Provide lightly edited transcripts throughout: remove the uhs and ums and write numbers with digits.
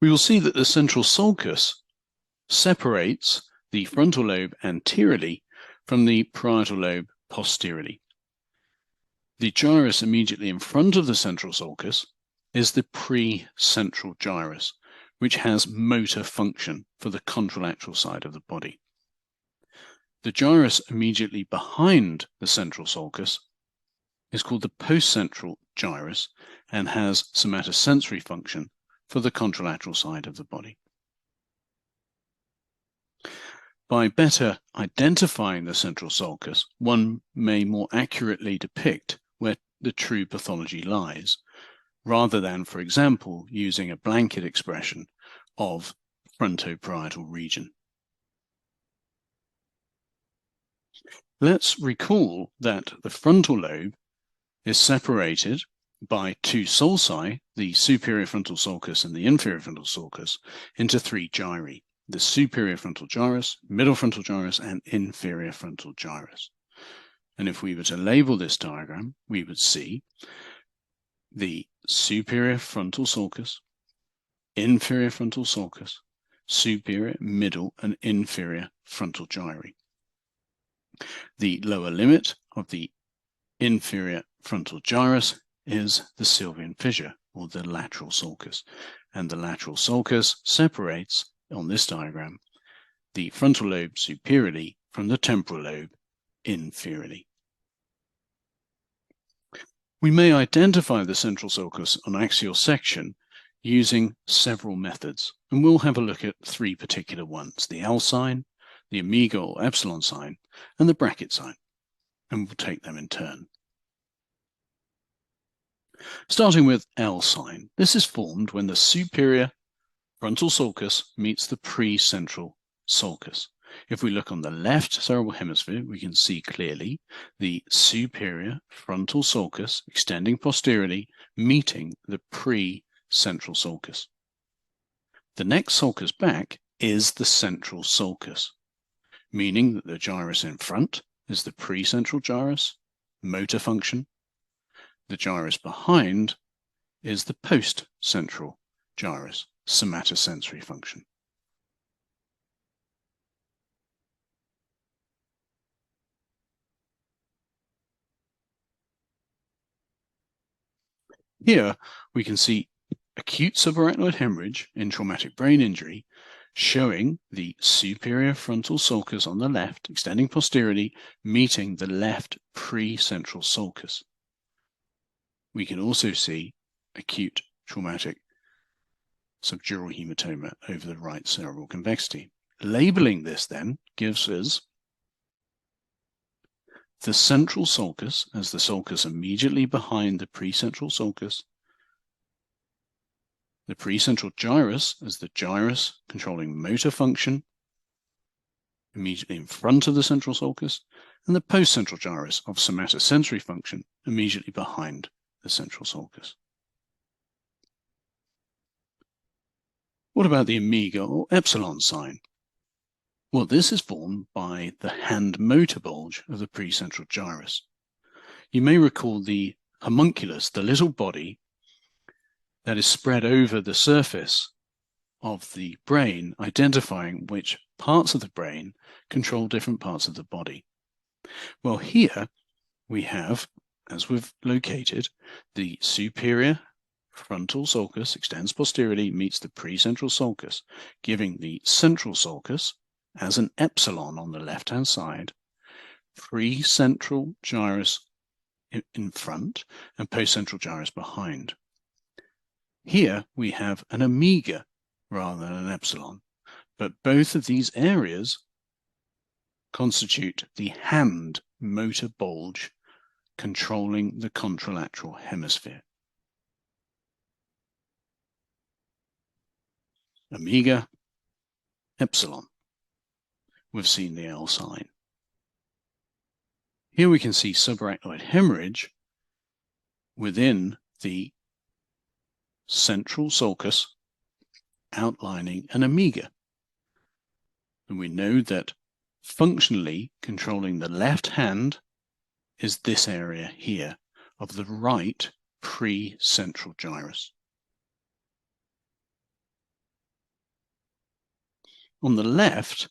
we will see that the central sulcus separates the frontal lobe anteriorly from the parietal lobe posteriorly. The gyrus immediately in front of the central sulcus is the precentral gyrus, which has motor function for the contralateral side of the body. The gyrus immediately behind the central sulcus is called the postcentral gyrus and has somatosensory function for the contralateral side of the body. By better identifying the central sulcus, one may more accurately depict where the true pathology lies, rather than, for example, using a blanket expression of fronto-parietal region. Let's recall that the frontal lobe is separated by two sulci, the superior frontal sulcus and the inferior frontal sulcus, into three gyri: the superior frontal gyrus, middle frontal gyrus, and inferior frontal gyrus. And if we were to label this diagram, we would see the superior frontal sulcus, inferior frontal sulcus, superior, middle, and inferior frontal gyri. The lower limit of the inferior frontal gyrus is the Sylvian fissure, or the lateral sulcus, and the lateral sulcus separates, on this diagram, the frontal lobe superiorly from the temporal lobe inferiorly. We may identify the central sulcus on axial section using several methods, and we'll have a look at three particular ones: the L sign, the omega or epsilon sign, and the bracket sign, and we'll take them in turn. Starting with L sign, this is formed when the superior frontal sulcus meets the precentral sulcus. If we look on the left cerebral hemisphere, we can see clearly the superior frontal sulcus extending posteriorly, meeting the precentral sulcus. The next sulcus back is the central sulcus, meaning that the gyrus in front is the precentral gyrus, motor function. The gyrus behind is the postcentral gyrus, somatosensory function. Here we can see acute subarachnoid hemorrhage in traumatic brain injury, showing the superior frontal sulcus on the left, extending posteriorly, meeting the left precentral sulcus. We can also see acute traumatic subdural hematoma over the right cerebral convexity. Labeling this then gives us the central sulcus as the sulcus immediately behind the precentral sulcus, the precentral gyrus as the gyrus controlling motor function immediately in front of the central sulcus, and the postcentral gyrus of somatosensory function immediately behind the central sulcus. What about the omega or epsilon sign? Well, this is formed by the hand motor bulge of the precentral gyrus. You may recall the homunculus, the little body that is spread over the surface of the brain, identifying which parts of the brain control different parts of the body. Well, here we have, as we've located, the superior frontal sulcus extends posteriorly, meets the precentral sulcus, giving the central sulcus as an epsilon on the left-hand side, precentral gyrus in front, and postcentral gyrus behind. Here we have an omega rather than an epsilon, but both of these areas constitute the hand motor bulge controlling the contralateral hemisphere. Omega, epsilon. We've seen the L sign. Here we can see subarachnoid hemorrhage within the central sulcus outlining an omega. And we know that functionally controlling the left hand is this area here of the right precentral gyrus. On the left,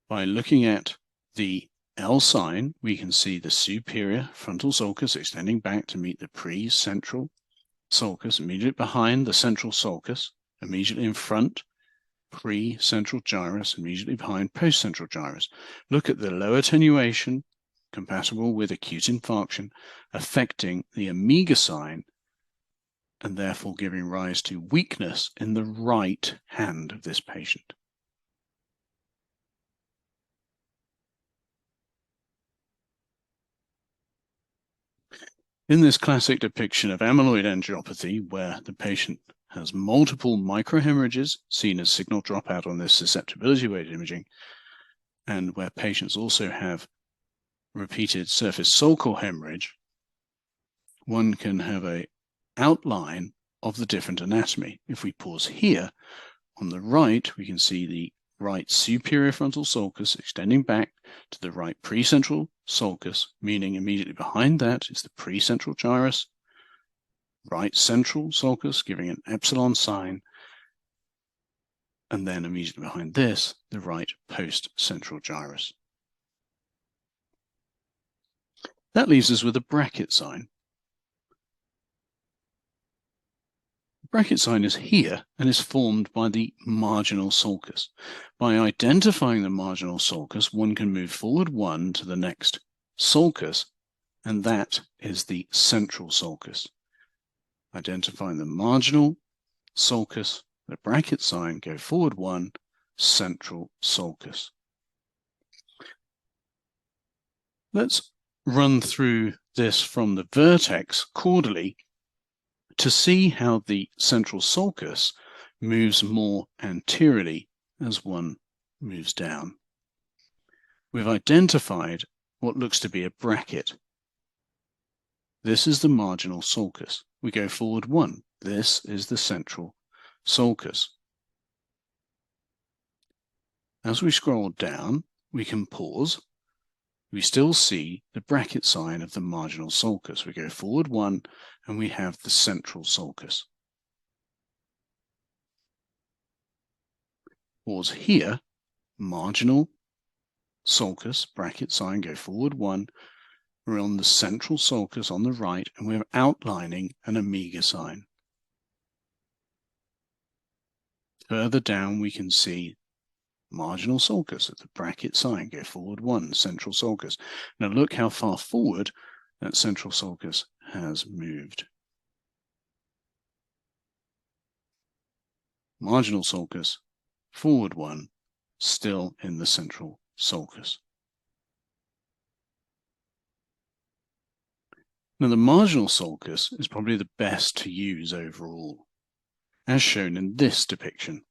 by looking at the L sign, we can see the superior frontal sulcus extending back to meet the precentral sulcus, immediately behind the central sulcus, immediately in front, precentral gyrus, immediately behind postcentral gyrus. Look at the low attenuation, compatible with acute infarction, affecting the omega sign and therefore giving rise to weakness in the right hand of this patient. In this classic depiction of amyloid angiopathy, where the patient has multiple microhemorrhages seen as signal dropout on this susceptibility-weighted imaging, and where patients also have repeated surface sulcal hemorrhage, one can have an outline of the different anatomy. If we pause here, on the right, we can see the right superior frontal sulcus extending back to the right precentral sulcus, meaning immediately behind that is the precentral gyrus, right central sulcus giving an epsilon sign, and then immediately behind this, the right post-central gyrus. That leaves us with a bracket sign. The bracket sign is here and is formed by the marginal sulcus. By identifying the marginal sulcus, one can move forward one to the next sulcus, and that is the central sulcus. Identifying the marginal sulcus, the bracket sign, go forward one, central sulcus. Let's run through this from the vertex caudally to see how the central sulcus moves more anteriorly as one moves down. We've identified what looks to be a bracket. This is the marginal sulcus. We go forward one. This is the central sulcus. As we scroll down, we can pause. We still see the bracket sign of the marginal sulcus. We go forward one, and we have the central sulcus. Pause here, marginal sulcus, bracket sign, go forward one. We're on the central sulcus on the right, and we're outlining an omega sign. Further down, we can see marginal sulcus at the bracket sign, go forward one, central sulcus. Now look how far forward that central sulcus has moved. Marginal sulcus, forward one, still in the central sulcus. Now the marginal sulcus is probably the best to use overall, as shown in this depiction.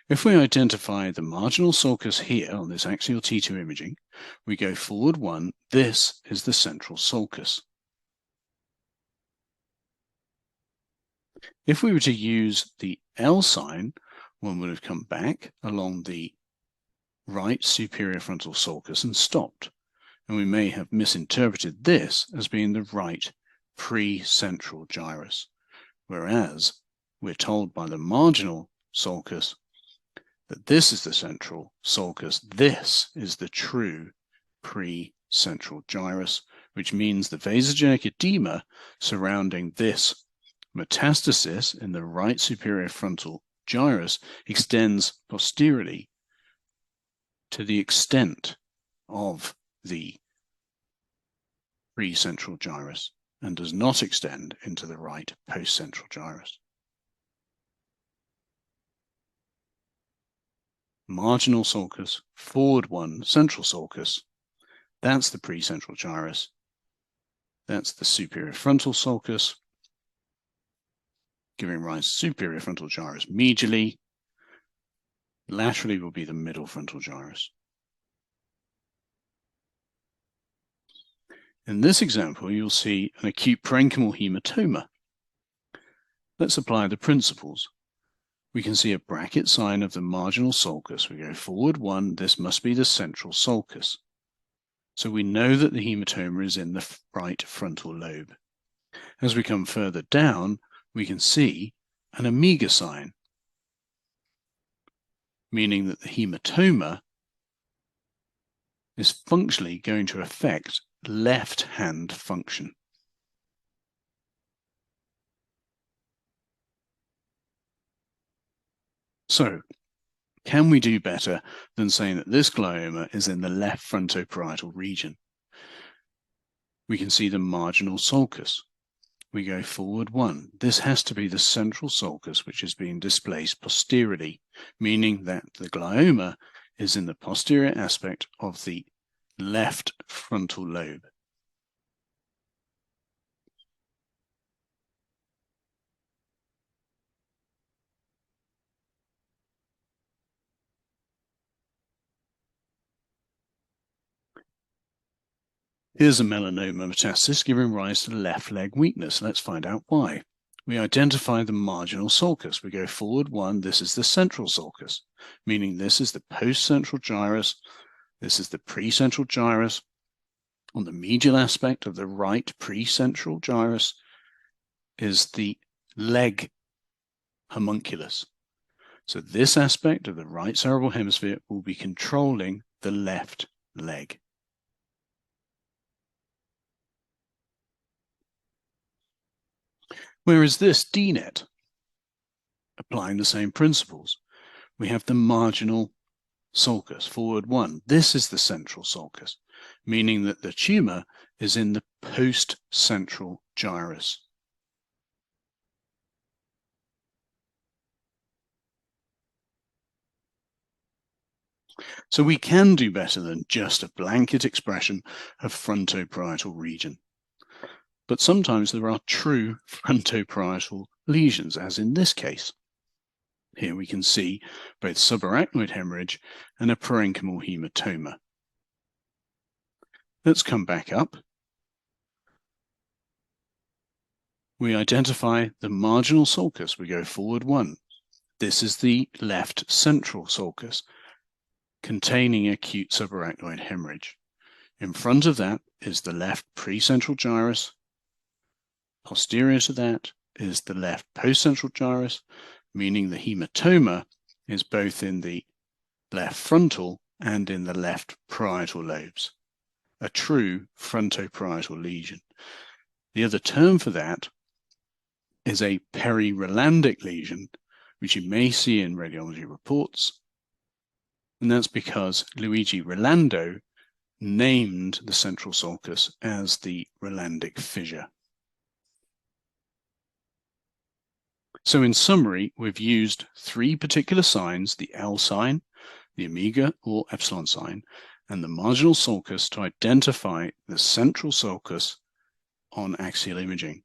If we identify the marginal sulcus here on this axial T2 imaging, we go forward one, this is the central sulcus. If we were to use the L sign, one would have come back along the right superior frontal sulcus and stopped. And we may have misinterpreted this as being the right precentral gyrus, whereas we're told by the marginal sulcus that this is the central sulcus, this is the true precentral gyrus, which means the vasogenic edema surrounding this metastasis in the right superior frontal gyrus extends posteriorly to the extent of the precentral gyrus and does not extend into the right postcentral gyrus. Marginal sulcus, forward one, central sulcus, that's the precentral gyrus. That's the superior frontal sulcus, giving rise to superior frontal gyrus medially. Laterally will be the middle frontal gyrus. In this example, you'll see an acute parenchymal hematoma. Let's apply the principles. We can see a bracket sign of the marginal sulcus. We go forward one, this must be the central sulcus. So we know that the hematoma is in the right frontal lobe. As we come further down, we can see an omega sign. meaning that the hematoma is functionally going to affect left hand function. So, can we do better than saying that this glioma is in the left fronto-parietal region? We can see the marginal sulcus. We go forward one. This has to be the central sulcus, which is being displaced posteriorly, meaning that the glioma is in the posterior aspect of the left frontal lobe. Here's a melanoma metastasis giving rise to left leg weakness. Let's find out why. We identify the marginal sulcus. We go forward one. This is the central sulcus, meaning this is the postcentral gyrus. This is the precentral gyrus. On the medial aspect of the right precentral gyrus is the leg homunculus. So this aspect of the right cerebral hemisphere will be controlling the left leg. Whereas this DNET, applying the same principles, we have the marginal sulcus, forward one. This is the central sulcus, meaning that the tumor is in the post-central gyrus. So we can do better than just a blanket expression of fronto-parietal region. But sometimes there are true fronto-parietal lesions, as in this case. Here we can see both subarachnoid hemorrhage and a parenchymal hematoma. Let's come back up. We identify the marginal sulcus. We go forward one. This is the left central sulcus containing acute subarachnoid hemorrhage. In front of that is the left precentral gyrus. Posterior to that is the left postcentral gyrus, meaning the hematoma is both in the left frontal and in the left parietal lobes, a true fronto-parietal lesion. The other term for that is a PeriRolandic lesion, which you may see in radiology reports, and that's because Luigi Rolando named the central sulcus as the Rolandic fissure. So in summary, we've used three particular signs, the L sign, the omega or epsilon sign, and the marginal sulcus to identify the central sulcus on axial imaging.